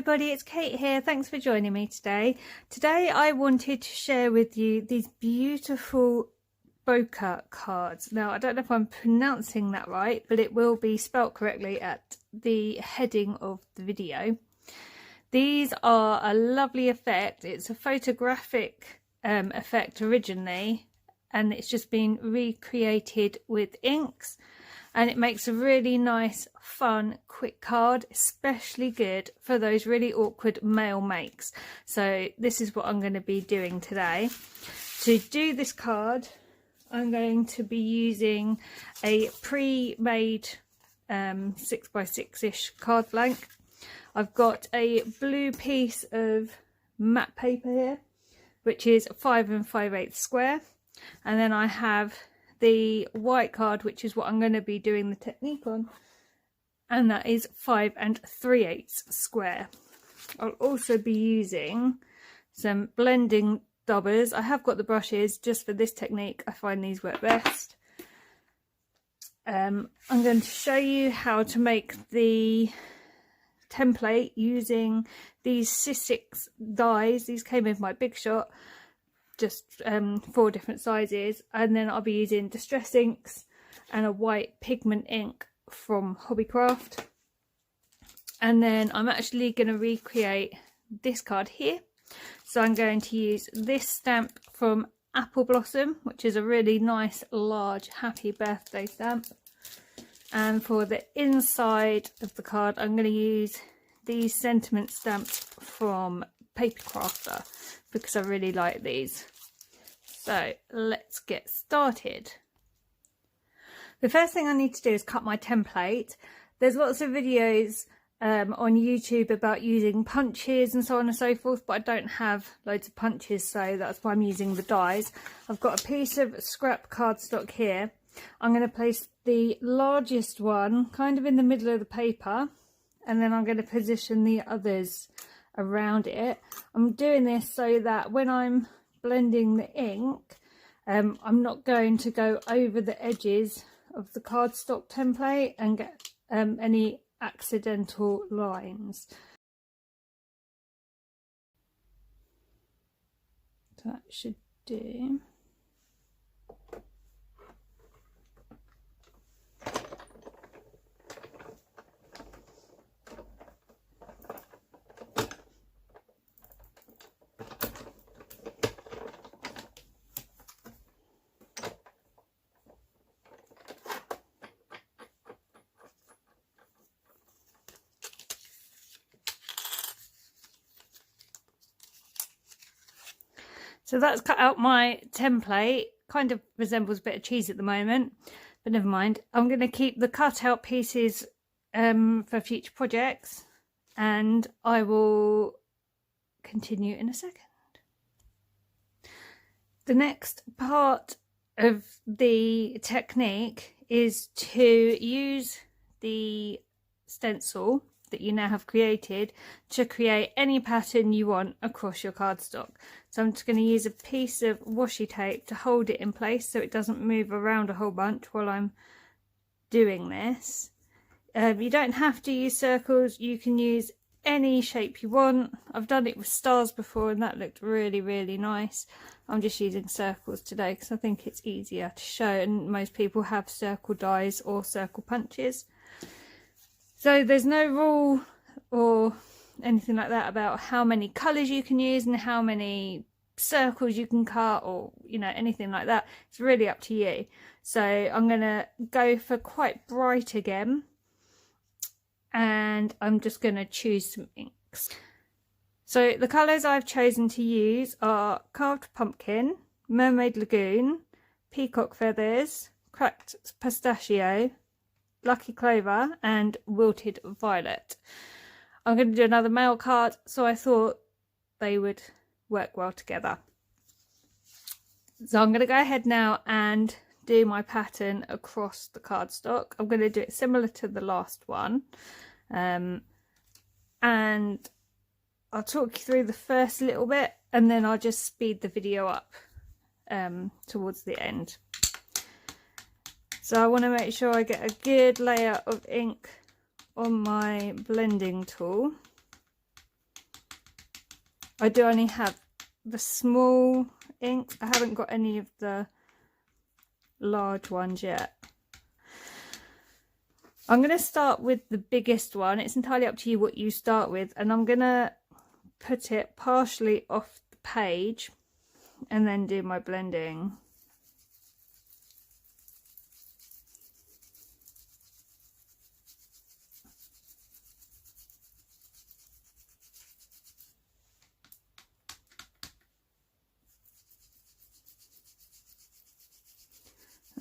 everybody, it's Kate here. Thanks for joining me today. Today I wanted to share with you these beautiful Bokeh cards. Now I don't know if I'm pronouncing that right, but it will be spelt correctly at the heading of the video. These are a lovely effect. It's a photographic effect originally, and it's just been recreated with inks. And it makes a really nice, fun, quick card, especially good for those really awkward mail makes. So this is what I'm going to be doing today. To do this card, I'm going to be using a pre-made 6x6-ish card blank. I've got a blue piece of matte paper here, which is 5 5/8 square. And then I have the white card, which is what I'm going to be doing the technique on, and that is 5 3/8 square. I'll also be using some blending daubers. I have got the brushes just for this technique. I find these work best. I'm going to show you how to make the template using these Sissics dies. These came in my Big Shot, just 4 different sizes, and then I'll be using distress inks and a white pigment ink from Hobbycraft. And then I'm actually going to recreate this card here, so I'm going to use this stamp from Apple Blossom, which is a really nice large happy birthday stamp. And for the inside of the card, I'm going to use these sentiment stamps from Paper Crafter, because I really like these. So let's get started. The first thing I need to do is cut my template. There's lots of videos on YouTube about using punches and so on and so forth, but I don't have loads of punches, so that's why I'm using the dies. I've got a piece of scrap cardstock here. I'm going to place the largest one kind of in the middle of the paper, and then I'm going to position the others around it. I'm doing this so that when I'm blending the ink, I'm not going to go over the edges of the cardstock template and get any accidental lines. So that should do. So that's cut out my template. Kind of resembles a bit of cheese at the moment, but never mind. I'm going to keep the cut out pieces for future projects, and I will continue in a second. The next part of the technique is to use the stencil that you now have created to create any pattern you want across your cardstock. So I'm just going to use a piece of washi tape to hold it in place so it doesn't move around a whole bunch while I'm doing this. You don't have to use circles, you can use any shape you want. I've done it with stars before and that looked really, really nice. I'm just using circles today because I think it's easier to show, and most people have circle dies or circle punches. So there's no rule or anything like that about how many colours you can use and how many circles you can cut, or anything like that. It's really up to you. So I'm going to go for quite bright again, and I'm just going to choose some inks. So the colours I've chosen to use are Carved Pumpkin, Mermaid Lagoon, Peacock Feathers, Cracked Pistachio, Lucky Clover and Wilted Violet. I'm going to do another mail card, so I thought they would work well together. So I'm going to go ahead now and do my pattern across the cardstock. I'm going to do it similar to the last one, and I'll talk you through the first little bit and then I'll just speed the video up towards the end. So I want to make sure I get a good layer of ink on my blending tool. I do only have the small ink. I haven't got any of the large ones yet. I'm going to start with the biggest one. It's entirely up to you what you start with, and I'm going to put it partially off the page and then do my blending.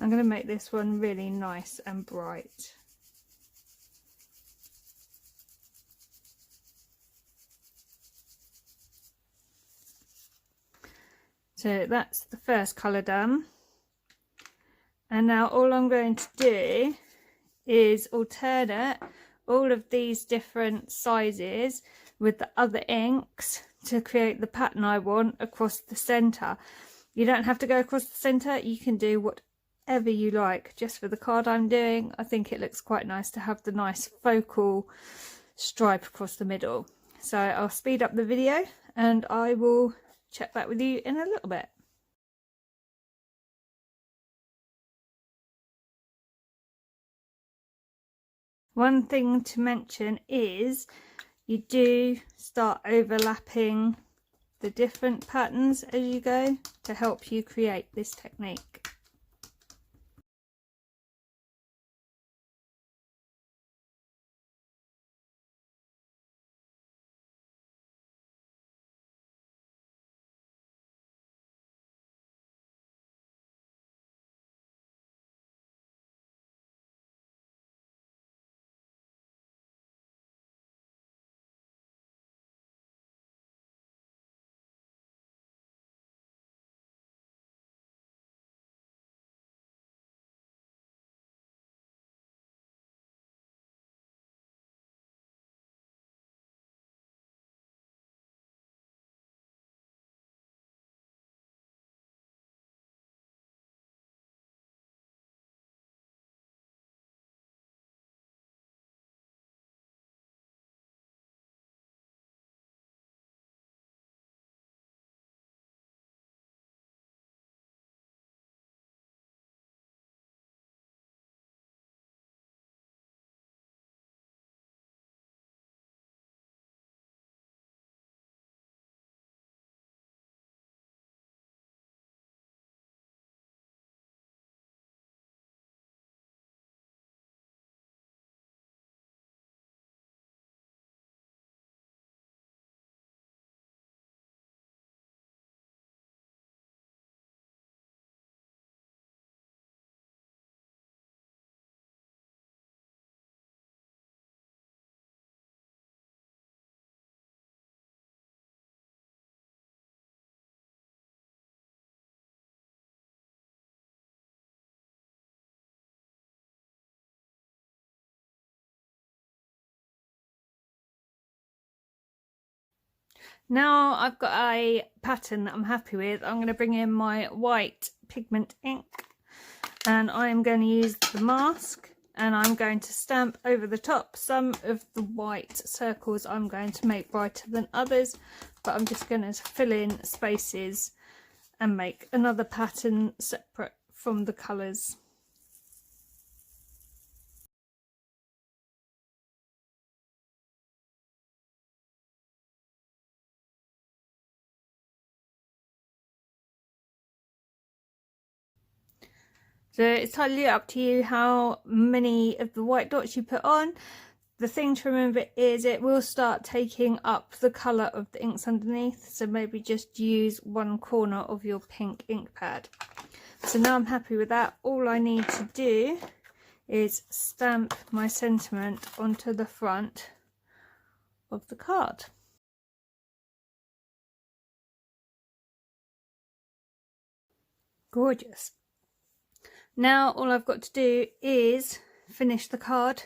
I'm going to make this one really nice and bright. So that's the first colour done. And now all I'm going to do is alternate all of these different sizes with the other inks to create the pattern I want across the centre. You don't have to go across the centre, you can do whatever you like. Just for the card I'm doing, I think it looks quite nice to have the nice focal stripe across the middle. So I'll speed up the video and I will check back with you in a little bit. One thing to mention is you do start overlapping the different patterns as you go to help you create this technique. Now I've got a pattern that I'm happy with, I'm going to bring in my white pigment ink and I'm going to use the mask and I'm going to stamp over the top. Some of the white circles I'm going to make brighter than others, but I'm just going to fill in spaces and make another pattern separate from the colours. So it's totally up to you how many of the white dots you put on. The thing to remember is it will start taking up the colour of the inks underneath, so maybe just use one corner of your pink ink pad. So now I'm happy with that. All I need to do is stamp my sentiment onto the front of the card. Gorgeous. Now all I've got to do is finish the card.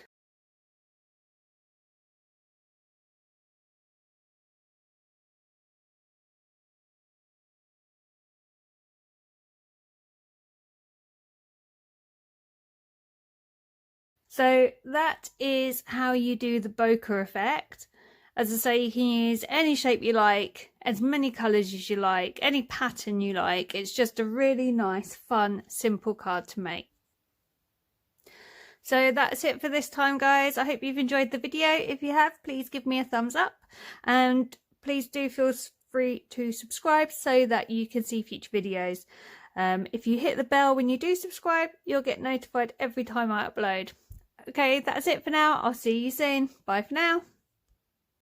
So that is how you do the bokeh effect, As I say, you can use any shape you like, as many colours as you like, any pattern you like. It's just a really nice, fun, simple card to make. So that's it for this time, guys. I hope you've enjoyed the video. If you have, please give me a thumbs up, and please do feel free to subscribe so that you can see future videos. If you hit the bell when you do subscribe, you'll get notified every time I upload. Okay, that's it for now. I'll see you soon. Bye for now.